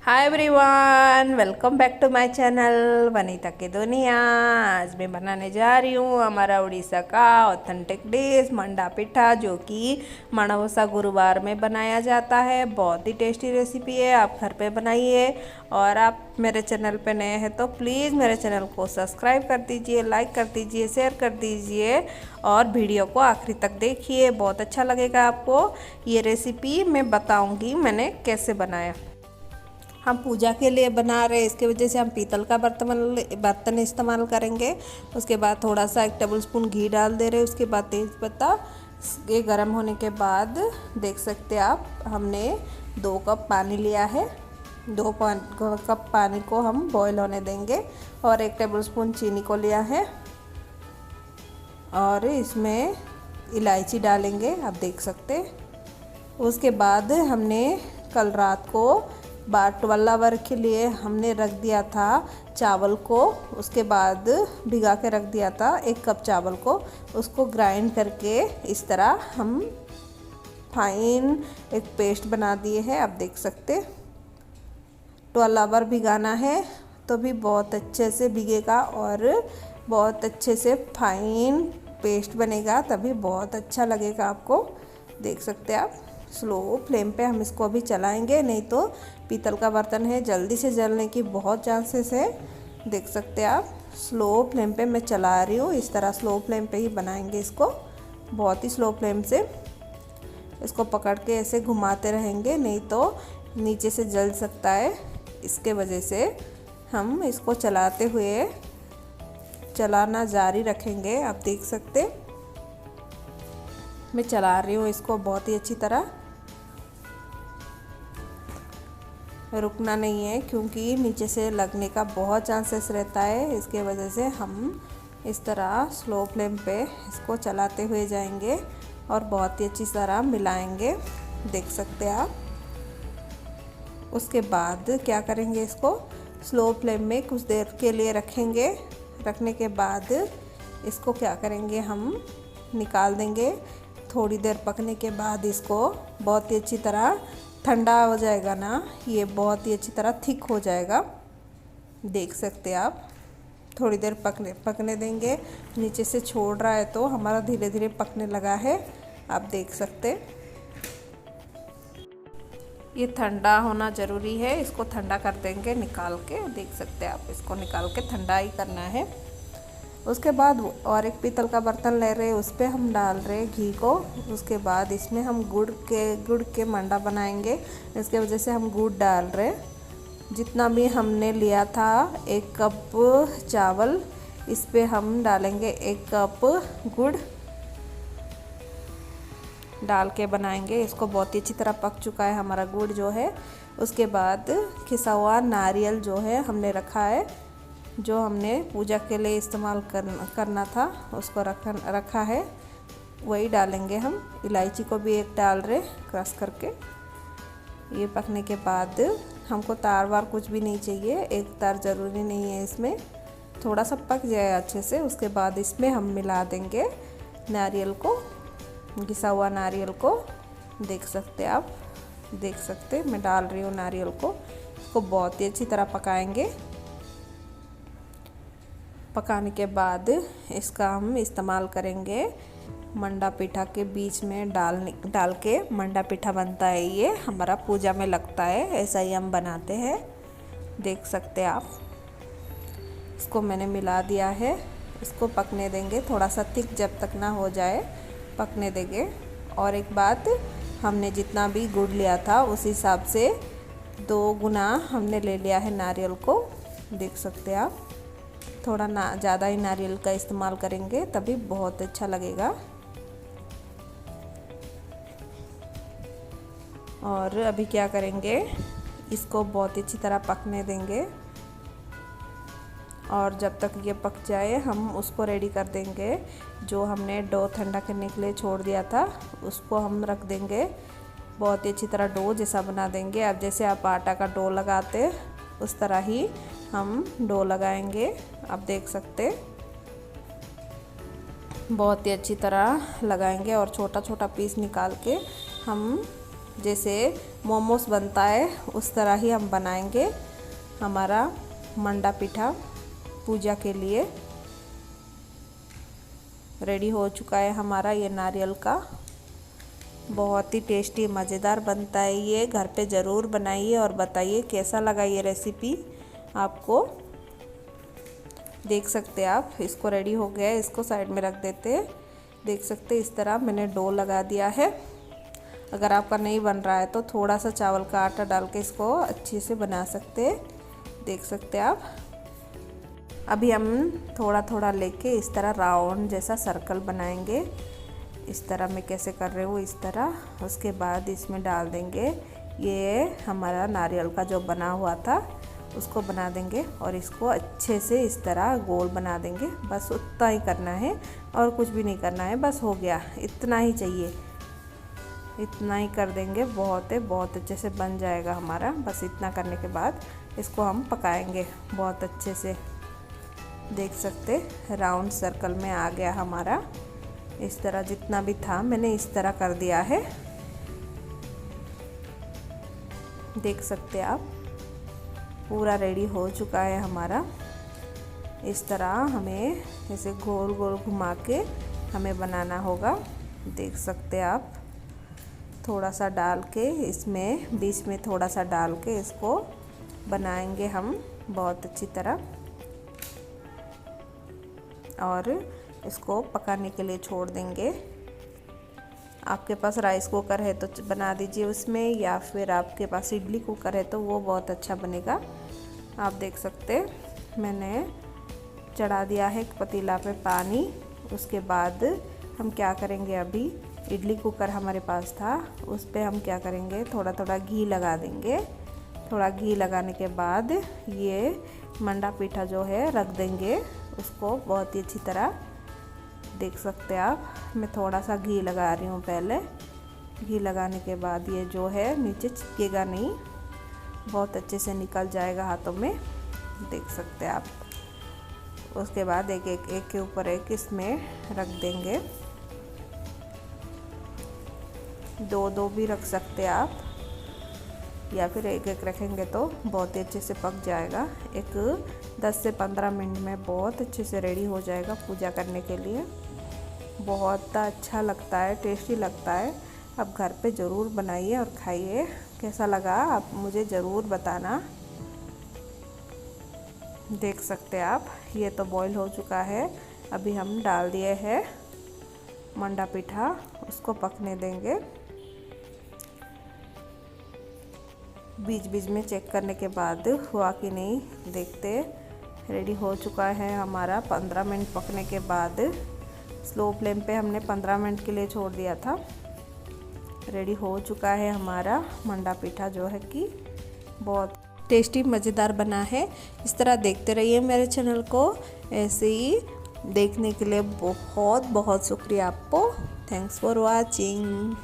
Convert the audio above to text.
Hi everyone, welcome back to my channel Vanita की दुनिया। आज मैं बनाने जा रही हूँ हमारा उड़ीसा का ऑथेंटिक डिश मंडा पिठा, जो कि माणवसा गुरुवार में बनाया जाता है। बहुत ही टेस्टी रेसिपी है, आप घर पे बनाइए। और आप मेरे चैनल पे नए हैं तो प्लीज़ मेरे चैनल को सब्सक्राइब कर दीजिए, लाइक कर दीजिए, शेयर कर दीजिए और वीडियो को आखिरी तक देखिए, बहुत अच्छा लगेगा आपको। ये रेसिपी मैं बताऊँगी मैंने कैसे बनाया। हम पूजा के लिए बना रहे हैं, इसके वजह से हम पीतल का बर्तन इस्तेमाल करेंगे। उसके बाद थोड़ा सा 1 टेबल स्पून घी डाल दे रहे हैं। उसके बाद तेज़पत्ता, ये गर्म होने के बाद देख सकते हैं आप, हमने 2 कप पानी लिया है। 2 कप पानी को हम बॉईल होने देंगे और 1 टेबल स्पून चीनी को लिया है और इसमें इलायची डालेंगे, आप देख सकते। उसके बाद हमने कल रात को 12 आवर के लिए हमने रख दिया था चावल को। उसके बाद भिगा के रख दिया था 1 कप चावल को। उसको ग्राइंड करके इस तरह हम फाइन एक पेस्ट बना दिए हैं, आप देख सकते। 12 आवर भिगाना है तो भी बहुत अच्छे से भिगेगा और बहुत अच्छे से फाइन पेस्ट बनेगा, तभी बहुत अच्छा लगेगा आपको। देख सकते हैं आप, स्लो फ्लेम पे हम इसको अभी चलाएंगे, नहीं तो पीतल का बर्तन है, जल्दी से जलने की बहुत चांसेस है। देख सकते हैं आप, स्लो फ्लेम पे मैं चला रही हूँ। इस तरह स्लो फ्लेम पे ही बनाएंगे इसको, बहुत ही स्लो फ्लेम से। इसको पकड़ के ऐसे घुमाते रहेंगे, नहीं तो नीचे से जल सकता है। इसके वजह से हम इसको चलाते हुए चलाना जारी रखेंगे, आप देख सकते। मैं चला रही हूँ इसको बहुत ही अच्छी तरह, रुकना नहीं है क्योंकि नीचे से लगने का बहुत चांसेस रहता है। इसके वजह से हम इस तरह स्लो फ्लेम पे इसको चलाते हुए जाएंगे और बहुत ही अच्छी तरह मिलाएंगे, देख सकते हैं आप। उसके बाद क्या करेंगे, इसको स्लो फ्लेम में कुछ देर के लिए रखेंगे। रखने के बाद इसको क्या करेंगे, हम निकाल देंगे। थोड़ी देर पकने के बाद इसको बहुत ही अच्छी तरह ठंडा हो जाएगा ना, ये बहुत ही अच्छी तरह थिक हो जाएगा, देख सकते हैं आप। थोड़ी देर पकने देंगे। नीचे से छोड़ रहा है तो हमारा धीरे धीरे पकने लगा है, आप देख सकते। ये ठंडा होना ज़रूरी है, इसको ठंडा कर देंगे निकाल के, देख सकते हैं आप। इसको निकाल के ठंडा ही करना है। उसके बाद और एक पीतल का बर्तन ले रहे हैं, उस पर हम डाल रहे हैं घी को। उसके बाद इसमें हम गुड़ के मंडा बनाएंगे, इसके वजह से हम गुड़ डाल रहे हैं। जितना भी हमने लिया था 1 कप चावल, इस पे हम डालेंगे 1 कप गुड़ डाल के बनाएंगे इसको। बहुत ही अच्छी तरह पक चुका है हमारा गुड़ जो है। उसके बाद खिसा हुआ नारियल जो है हमने रखा है, जो हमने पूजा के लिए इस्तेमाल करना था, उसको रखा है, वही डालेंगे हम। इलायची को भी 1 डाल रहे क्रश करके। ये पकने के बाद हमको तार वार कुछ भी नहीं चाहिए, 1 तार ज़रूरी नहीं है इसमें, थोड़ा सा पक जाए अच्छे से। उसके बाद इसमें हम मिला देंगे नारियल को, घिसा हुआ नारियल को, देख सकते आप। देख सकते मैं डाल रही हूँ नारियल को। इसको बहुत ही अच्छी तरह पकाएंगे। पकाने के बाद इसका हम इस्तेमाल करेंगे मंडा पिठा के बीच में डाल के मंडा पिठा बनता है। ये हमारा पूजा में लगता है, ऐसा ही हम बनाते हैं, देख सकते हैं आप। इसको मैंने मिला दिया है, इसको पकने देंगे थोड़ा सा थिक, जब तक ना हो जाए पकने देंगे। और एक बात, हमने जितना भी गुड़ लिया था उस हिसाब से 2 गुना हमने ले लिया है नारियल को, देख सकते हैं आप। थोड़ा ना ज़्यादा ही नारियल का इस्तेमाल करेंगे, तभी बहुत अच्छा लगेगा। और अभी क्या करेंगे, इसको बहुत अच्छी तरह पकने देंगे और जब तक ये पक जाए हम उसको रेडी कर देंगे। जो हमने डो ठंडा करने के लिए छोड़ दिया था उसको हम रख देंगे, बहुत ही अच्छी तरह डो जैसा बना देंगे। अब जैसे आप आटा का डो लगाते उस तरह ही हम डो लगाएंगे, आप देख सकते। बहुत ही अच्छी तरह लगाएंगे और छोटा छोटा पीस निकाल के हम जैसे मोमोस बनता है उस तरह ही हम बनाएंगे हमारा मंडा पिठा पूजा के लिए। रेडी हो चुका है हमारा ये नारियल का। बहुत ही टेस्टी मज़ेदार बनता है ये। घर पे ज़रूर बनाइए और बताइए कैसा लगा ये रेसिपी आपको। देख सकते हैं आप, इसको रेडी हो गया है, इसको साइड में रख देते हैं। देख सकते हैं इस तरह मैंने डो लगा दिया है। अगर आपका नहीं बन रहा है तो थोड़ा सा चावल का आटा डाल के इसको अच्छे से बना सकते हैं। देख सकते हैं आप। अभी हम थोड़ा थोड़ा लेके इस तरह राउंड जैसा सर्कल बनाएंगे। इस तरह मैं कैसे कर रही हूँ, इस तरह। उसके बाद इसमें डाल देंगे ये हमारा नारियल का जो बना हुआ था उसको बना देंगे और इसको अच्छे से इस तरह गोल बना देंगे। बस उतना ही करना है और कुछ भी नहीं करना है, बस हो गया, इतना ही चाहिए। इतना ही कर देंगे, बहुत है, बहुत अच्छे से बन जाएगा हमारा। बस इतना करने के बाद इसको हम पकाएंगे बहुत अच्छे से। देख सकते राउंड सर्कल में आ गया हमारा। इस तरह जितना भी था मैंने इस तरह कर दिया है। देख सकते आप, पूरा रेडी हो चुका है हमारा। इस तरह हमें ऐसे गोल गोल घुमा के हमें बनाना होगा। देख सकते आप, थोड़ा सा डाल के इसमें बीच में थोड़ा सा डाल के इसको बनाएंगे हम बहुत अच्छी तरह। और इसको पकाने के लिए छोड़ देंगे। आपके पास राइस कुकर है तो बना दीजिए उसमें, या फिर आपके पास इडली कुकर है तो वो बहुत अच्छा बनेगा। आप देख सकते मैंने चढ़ा दिया है एक पतीला पे पानी। उसके बाद हम क्या करेंगे, अभी इडली कुकर हमारे पास था उस पर हम क्या करेंगे, थोड़ा थोड़ा घी लगा देंगे। थोड़ा घी लगाने के बाद ये मंडा पीठा जो है रख देंगे उसको बहुत ही अच्छी तरह। देख सकते हैं आप, मैं थोड़ा सा घी लगा रही हूँ पहले। घी लगाने के बाद ये जो है नीचे चिपकेगा नहीं, बहुत अच्छे से निकल जाएगा हाथों में। देख सकते हैं आप। उसके बाद एक एक एक के ऊपर एक इसमें रख देंगे। दो दो भी रख सकते हैं आप, या फिर एक एक रखेंगे तो बहुत ही अच्छे से पक जाएगा। एक 10 से 15 मिनट में बहुत अच्छे से रेडी हो जाएगा पूजा करने के लिए। बहुत अच्छा लगता है, टेस्टी लगता है। आप घर पे ज़रूर बनाइए और खाइए। कैसा लगा आप मुझे ज़रूर बताना। देख सकते हैं आप, ये तो बॉईल हो चुका है। अभी हम डाल दिए हैं मंडा पिठा, उसको पकने देंगे। बीच बीच में चेक करने के बाद हुआ कि नहीं देखते। रेडी हो चुका है हमारा। 15 मिनट पकने के बाद स्लो फ्लेम पे हमने 15 मिनट के लिए छोड़ दिया था। रेडी हो चुका है हमारा मंडा पीठा, जो है कि बहुत टेस्टी मज़ेदार बना है। इस तरह देखते रहिए मेरे चैनल को। ऐसे ही देखने के लिए बहुत बहुत शुक्रिया आपको। Thanks for watching.